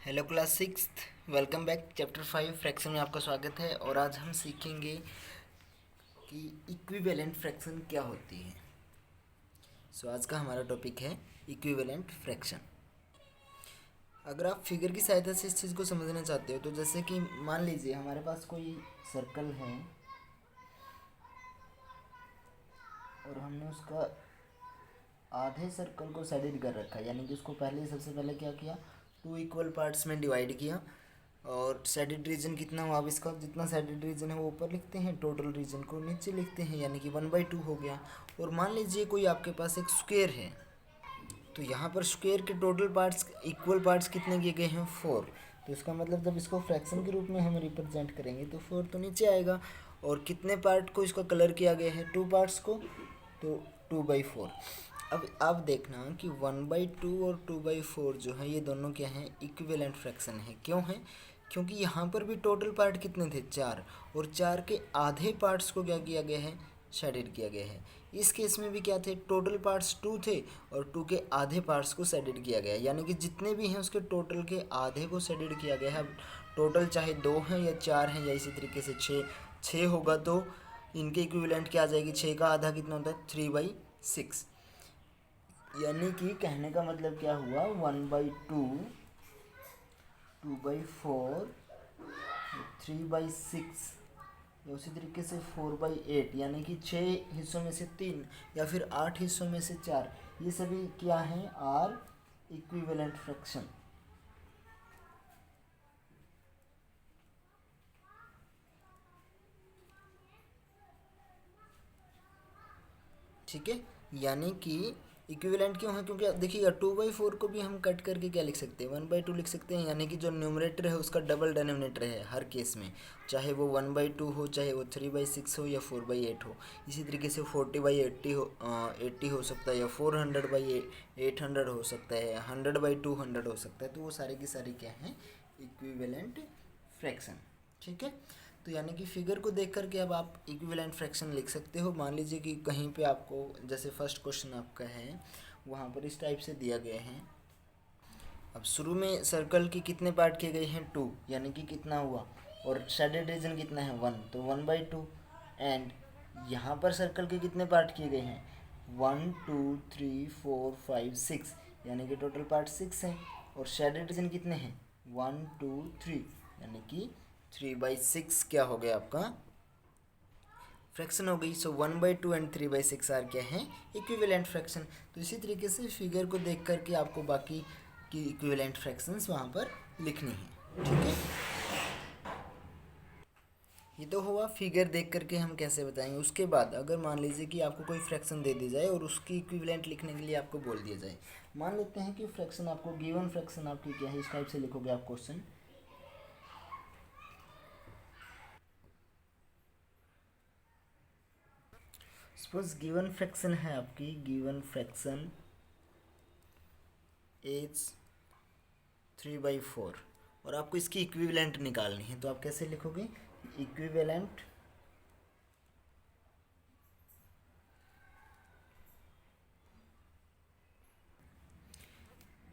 Hello class six, welcome back. Chapter 5 fraction में आपका स्वागत है। और आज हम सीखेंगे कि इक्विवेलेंट फ्रैक्शन क्या होती है। आज का हमारा टॉपिक है इक्विवेलेंट फ्रैक्शन। अगर आप फिगर की सहायता से इस चीज़ को समझना चाहते हो तो जैसे कि मान लीजिए हमारे पास कोई सर्कल है और हमने उसका आधे सर्कल को साइडेड कर रखा है, यानी कि उसको सबसे पहले क्या किया, टू इक्वल पार्ट्स में डिवाइड किया। और साइडेड रीजन कितना हुआ, अब इसका जितना साइडेड रीजन है वो ऊपर लिखते हैं, टोटल रीजन को नीचे लिखते हैं, यानी कि 1/2 हो गया। और मान लीजिए कोई आपके पास एक स्क्वायर है, तो यहाँ पर स्क्वायर के टोटल पार्ट्स इक्वल पार्ट्स कितने किए गए हैं, 4। तो इसका मतलब जब इसको फ्रैक्शन के रूप में हम रिप्रेजेंट करेंगे तो 4 तो नीचे आएगा। और कितने पार्ट को इसका कलर किया गया है, 2 पार्ट्स को, तो 2/4। अब आप देखना कि 1/2 और 2/4 जो है ये दोनों क्या हैं, इक्विवेलेंट फ्रैक्शन है। क्यों है? क्योंकि यहाँ पर भी टोटल पार्ट कितने थे, 4, और 4 के आधे पार्ट्स को क्या किया गया है, शेडेड किया गया है। इस केस में भी क्या थे, टोटल पार्ट्स 2 थे और 2 के आधे पार्ट्स को शेडेड किया गया है, यानी कि जितने भी हैं उसके टोटल के आधे को शेडेड किया गया है। अब टोटल चाहे 2 हैं या 4 हैं या इसी तरीके से 6 होगा तो इनके इक्विवेलेंट क्या आ जाएगी, 6 का आधा कितना होता है, 3/6। यानी कि कहने का मतलब क्या हुआ, 1/2, 2/4, 3/6 या उसी तरीके से 4/8, यानी कि 6 हिस्सों में से 3 या फिर 8 हिस्सों में से 4, ये सभी क्या हैं, आर इक्विवेलेंट फ्रैक्शन। ठीक है, यानी कि इक्विवेलेंट क्यों है, क्योंकि देखिएगा 2/4 को भी हम कट करके क्या लिख सकते हैं, 1/2 लिख सकते हैं, यानी कि जो न्यूमरेटर है उसका डबल डिनोमिनेटर है हर केस में, चाहे वो 1/2 हो, चाहे वो 3/6 हो या 4/8 हो। इसी तरीके से 40/80 हो, 80 हो सकता है, या 400/800 हो सकता है, 100/200 हो सकता है। तो वो सारे की सारी क्या हैं, इक्विवेलेंट फ्रैक्शन। ठीक है, तो यानी कि फिगर को देख करके अब आप इक्विवेलेंट फ्रैक्शन लिख सकते हो। मान लीजिए कि कहीं पे आपको, जैसे फर्स्ट क्वेश्चन आपका है वहाँ पर इस टाइप से दिया गया है। अब शुरू में सर्कल के कितने पार्ट किए गए हैं, 2, यानी कि कितना हुआ, और शेडेड रीजन कितना है, 1, तो 1/2। एंड यहाँ पर सर्कल के कितने पार्ट किए गए हैं, 1 2 3 4 5 6, यानी कि टोटल पार्ट 6 हैं। और शेडेड रीजन कितने हैं, 1 2 3, यानी कि 3/6 क्या हो गया आपका, फ्रैक्शन हो गई। सो 1/2 एंड 3/6 आर क्या है, इक्विवेलेंट फ्रैक्शन। तो इसी तरीके से फिगर को देख करके आपको बाकी की इक्विवेलेंट फ्रैक्शंस वहाँ पर लिखनी है। ठीक है, ये तो हुआ फिगर देख करके हम कैसे बताएंगे। उसके बाद अगर मान लीजिए कि आपको कोई फ्रैक्शन दे दी जाए और उसकी इक्विवेलेंट लिखने के लिए आपको बोल दिया जाए। मान लेते हैं कि फ्रैक्शन आपको गिवन फ्रैक्शन आपकी क्या है, इस टाइप से लिखोगे आप क्वेश्चन। सपोज गिवन फ्रैक्शन है आपकी, गिवन फ्रैक्शन इज 3/4 और आपको इसकी इक्विवेलेंट निकालनी है, तो आप कैसे लिखोगे, इक्विवेलेंट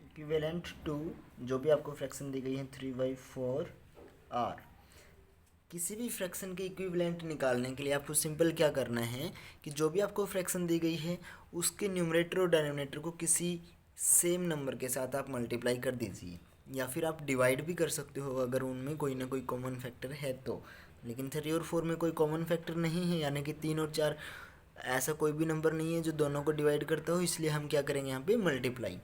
इक्विवेलेंट टू जो भी आपको फ्रैक्शन दी गई है 3/4 आर। किसी भी फ्रैक्शन के इक्विवेलेंट निकालने के लिए आपको सिंपल क्या करना है कि जो भी आपको फ्रैक्शन दी गई है उसके न्यूमरेटर और डिनोमिनेटर को किसी सेम नंबर के साथ आप मल्टीप्लाई कर दीजिए, या फिर आप डिवाइड भी कर सकते हो अगर उनमें कोई ना कोई कॉमन फैक्टर है तो। लेकिन 3 और 4 में कोई कॉमन फैक्टर नहीं है, यानी कि 3 और 4 ऐसा कोई भी नंबर नहीं है जो दोनों को डिवाइड करता हो, इसलिए हम क्या करेंगे यहाँ पे, मल्टीप्लाई।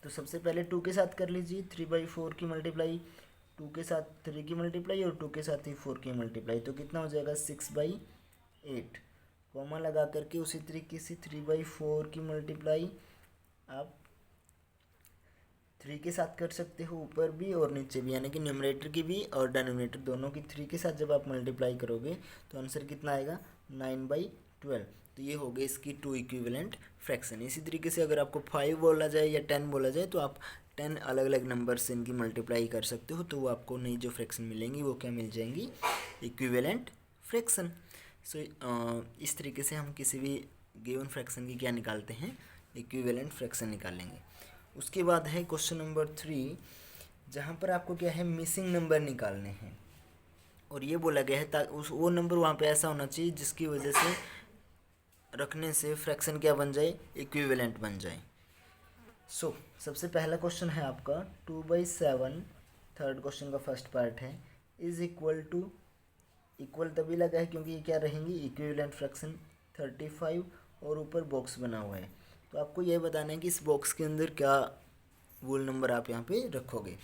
तो सबसे पहले 2 के साथ कर लीजिए, 3/4 की मल्टीप्लाई, 2 के साथ 3 की मल्टीप्लाई और 2 के साथ ही 4 की मल्टीप्लाई, तो कितना हो जाएगा, 6/8। कॉमा लगा करके उसी तरीके से 3/4 की मल्टीप्लाई आप 3 के साथ कर सकते हो, ऊपर भी और नीचे भी, यानी कि न्यूमरेटर की भी और डिनोमिनेटर दोनों की 3 के साथ जब आप मल्टीप्लाई करोगे तो आंसर कितना आएगा, 9/12। तो ये हो गई इसकी 2 इक्विवेलेंट फ्रैक्शन। इसी तरीके से अगर आपको 5 बोला जाए या 10 बोला जाए तो आप 10 अलग अलग नंबर से इनकी मल्टीप्लाई कर सकते हो, तो वो आपको नई जो फ्रैक्शन मिलेंगी वो क्या मिल जाएंगी, इक्विवेलेंट फ्रैक्शन। सो इस तरीके से हम किसी भी गिवन फ्रैक्शन की क्या निकालते हैं, इक्विवेलेंट फ्रैक्शन निकालेंगे। उसके बाद है क्वेश्चन नंबर 3 जहाँ पर आपको क्या है मिसिंग नंबर निकालने हैं, और ये बोला गया है उस वो नंबर वहाँ पे ऐसा होना चाहिए जिसकी वजह से रखने से फ्रैक्शन क्या बन जाए, इक्विवेलेंट बन जाए। सबसे पहला क्वेश्चन है आपका 2/7, थर्ड क्वेश्चन का फर्स्ट पार्ट है, इज इक्वल टू, इक्वल तभी लगा है क्योंकि ये क्या रहेंगी, इक्विवेलेंट फ्रैक्शन 35, और ऊपर बॉक्स बना हुआ है। तो आपको ये बताना है कि इस बॉक्स के अंदर क्या वोल नंबर आप यहाँ पे रखोगे।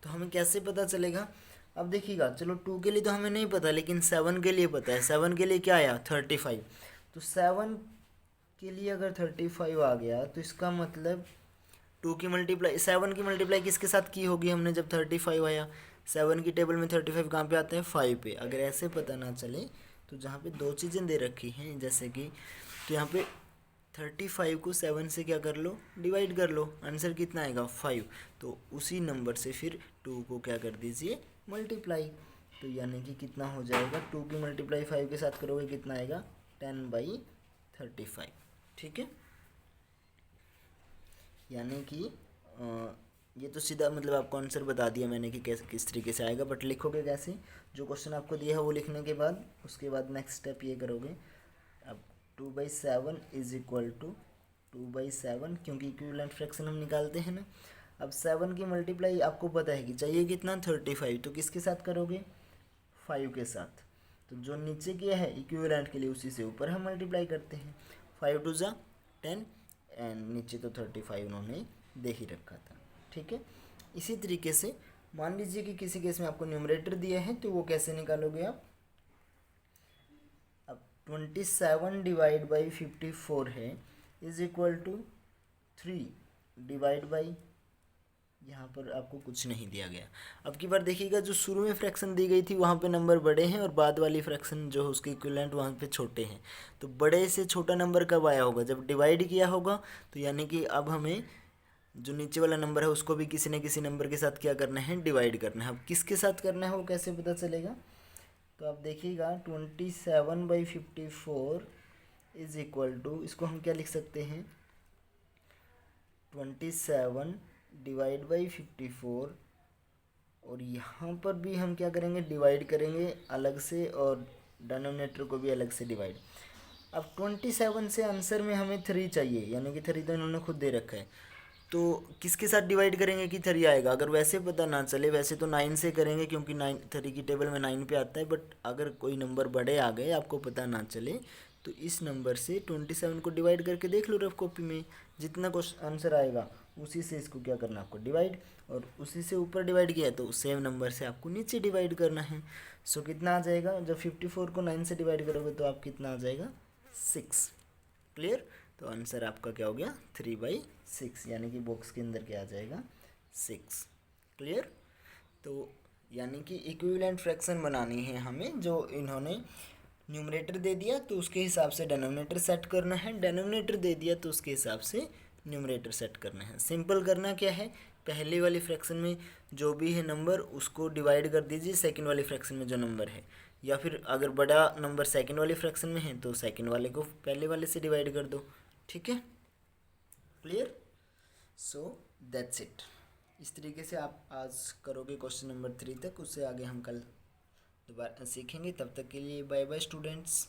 तो हमें कैसे पता चलेगा, अब देखिएगा, चलो 2 के लिए तो हमें नहीं पता, लेकिन 7 के लिए पता है। 7 के लिए क्या आया, 35। तो 7 के लिए अगर 35 आ गया तो इसका मतलब 2 की मल्टीप्लाई, 7 की मल्टीप्लाई किसके साथ की होगी हमने जब 35 आया। 7 की टेबल में 35 कहाँ पे आते हैं, 5 पे। अगर ऐसे पता ना चले तो जहाँ पे दो चीज़ें दे रखी हैं जैसे कि, तो यहाँ पे 35 को 7 से क्या कर लो, डिवाइड कर लो, आंसर कितना आएगा, 5। तो उसी नंबर से फिर 2 को क्या कर दीजिए, मल्टीप्लाई। तो यानी कि कितना हो जाएगा, 2 की मल्टीप्लाई 5 के साथ करोगे कितना आएगा, 10/35। ठीक है, यानी कि ये तो सीधा मतलब आपको आंसर बता दिया मैंने कि कैसे किस तरीके से आएगा, बट लिखोगे कैसे, जो क्वेश्चन आपको दिया है वो लिखने के बाद उसके बाद नेक्स्ट स्टेप ये करोगे। अब 2/7 इज इक्वल टू 2/7, क्योंकि इक्विवेलेंट फ्रैक्शन हम निकालते हैं ना। अब 7 की मल्टीप्लाई आपको पता है कि चाहिए कितना, 35। तो किसके साथ करोगे, 5 के साथ। तो जो नीचे किया है इक्विवेलेंट के लिए उसी से ऊपर हम मल्टीप्लाई करते हैं। 5 2 ज़ा 10, एंड नीचे तो 35 उन्होंने दे ही रखा था। ठीक है, इसी तरीके से मान लीजिए कि किसी केस में आपको न्यूमरेटर दिया है, तो वो कैसे निकालोगे आप। अब 27 डिवाइड बाई 54 है, is equal to 3 divide by, यहाँ पर आपको कुछ नहीं दिया गया। अब की बार देखिएगा, जो शुरू में फ्रैक्शन दी गई थी वहाँ पे नंबर बड़े हैं, और बाद वाली फ्रैक्शन जो है उसके इक्विवेलेंट वहाँ पे छोटे हैं। तो बड़े से छोटा नंबर कब आया होगा, जब डिवाइड किया होगा। तो यानी कि अब हमें जो नीचे वाला नंबर है उसको भी किसी न किसी नंबर के साथ क्या करना है, डिवाइड करना है। अब किसके साथ करना है वो कैसे पता चलेगा, तो आप देखिएगा 27/54 इज इक्वल टू, इसको हम क्या लिख सकते हैं, 27 डिवाइड बाई 54, और यहाँ पर भी हम क्या करेंगे, डिवाइड करेंगे अलग से, और डिनोमिनेटर को भी अलग से डिवाइड। अब 27 से आंसर में हमें 3 चाहिए, यानी कि 3 तो इन्होंने खुद दे रखा है। तो किसके साथ डिवाइड करेंगे कि 3 आएगा, अगर वैसे पता ना चले, वैसे तो 9 से करेंगे क्योंकि 3 की टेबल में 9 पे आता है। बट अगर कोई नंबर बड़े आ गए आपको पता ना चले, तो इस नंबर से 27 को डिवाइड करके देख लो रफ कॉपी में, जितना क्वेश्चन आंसर आएगा उसी से इसको क्या करना आपको, डिवाइड। और उसी से ऊपर डिवाइड किया है तो सेम नंबर से आपको नीचे डिवाइड करना है। सो कितना आ जाएगा, जब 54 को 9 से डिवाइड करोगे तो आप कितना आ जाएगा, 6। क्लियर, तो आंसर आपका क्या हो गया, 3/6, यानी कि बॉक्स के अंदर क्या आ जाएगा, 6। क्लियर, तो यानी कि इक्विवेलेंट फ्रैक्शन बनानी है हमें, जो इन्होंने न्यूमरेटर दे दिया तो उसके हिसाब से डिनोमिनेटर सेट करना है, डिनोमिनेटर दे दिया तो उसके हिसाब से न्यूमरेटर सेट करना है। सिंपल करना क्या है, पहले वाली फ्रैक्शन में जो भी है नंबर उसको डिवाइड कर दीजिए सेकंड वाली फ्रैक्शन में जो नंबर है, या फिर अगर बड़ा नंबर सेकंड वाली फ्रैक्शन में है तो सेकंड वाले को पहले वाले से डिवाइड कर दो। ठीक है, क्लियर, सो दैट्स इट। इस तरीके से आप आज करोगे क्वेश्चन नंबर 3 तक, उससे आगे हम कल दोबारा सीखेंगे। तब तक के लिए बाय बाय स्टूडेंट्स।